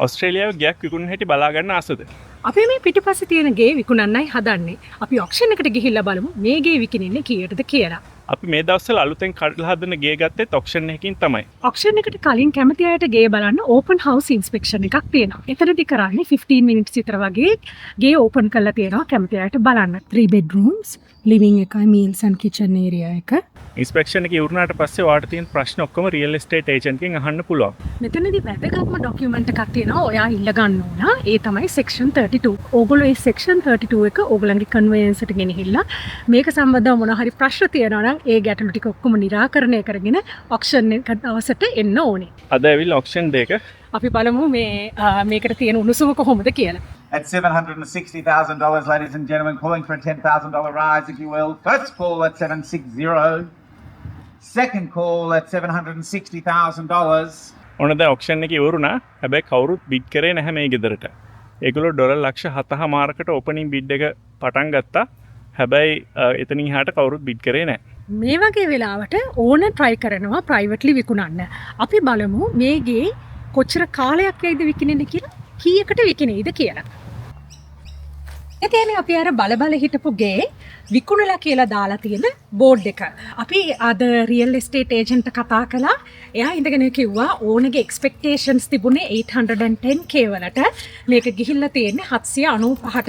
ඔස්ට්‍රේලියාවේ ගයක් විකුණන හැටි බලා ගන්න ආසද? අපි මේ පිටිපස්සේ තියෙන ගේ විකුණන්නයි හදන්නේ. අපි ඔක්ෂන් එකට ගිහිල්ලා බලමු මේ ගේ විකිනින්නේ කීයටද කියලා. අපි මේ දවස්වල අලුතෙන් කඩලා හදන ගේ ගත්තෙත් ඔක්ෂන් එකකින් තමයි. ඔක්ෂන් එකට කලින් කැමති අයට ගේ බලන්න ඕපන් හවුස් ඉන්ස්පෙක්ෂන් එකක් තියෙනවා. එතනදී කරන්නේ 15 මිනිත්ස් විතර වගේ ගේ ඕපන් කරලා තියෙනවා කැමති අයට බලන්න. 3 bedrooms, living එකයි meals and kitchen area එක. ඉන්ස්පෙක්ෂන් එක ඉවරනාට පස්සේ ඔයාලට තියෙන ප්‍රශ්න ඔක්කොම රියල් එස්ටේට් ඒජන්ට් කෙන් අහන්න පුළුවන්. මෙතනදී වැදගත්ම ડોකියුමන්ට් එකක් තියෙනවා. ඔයා ඉල්ල ගන්න ඕන. ඒ තමයි section 32. ඕගොල්ලෝ මේ section 32 එක ඕගොල්ලන්ගේ කන්වේයන්ස් එකට ගෙනහිල්ලා මේක සම්බන්ධව මොන හරි ප්‍රශ්න තියෙනවා නම් ඒ ගැටලු ටික ඔක්කොම निराකරණය කරගෙන ඔක්ෂන් එක දවසට එන්න ඕනේ. අද ඇවිල්ලා ඔක්ෂන් දෙක අපි බලමු මේකට තියෙන උණුසුම කොහොමද කියලා. At $760,000, ladies and gentlemen, calling for a $10,000 rise, if you will. First call at 760. Second call at $760,000. ඔන්න දැන් ඔක්ෂන් එක ඉවරුණා. හැබැයි කවුරුත් බිඩ් කරේ නැහැ මේ ගෙදරට. ඒගොල්ලෝ $7,00,000කට ඕපනින් බිඩ් එක පටන් ගත්තා. හැබැයි එතනින් එහාට කවුරුත් බිඩ් කරේ නැහැ. මේ වගේ වෙලාවට ඕන try කරනවා privately විකුණන්න. අපි බලමු මේගේ කොච්චර කාලයක් යයිද විකිනෙන්න කියලා. කීයකට විකිනෙයිද කියලා. එතන අපි අර බල හිටපු ගේ විකුණලා කියලා දාලා තියෙන බෝඩ් එක. අපි අද රියල් එස්ටේට් ඒජන්ට් කතා කළා. එයා ඉඳගෙන කිව්වා ඕනගේ එක්ස්පෙක්ටේෂන්ස් තිබුණේ 810k වලට. මේක ගිහිල්ලා තියෙන්නේ 795ට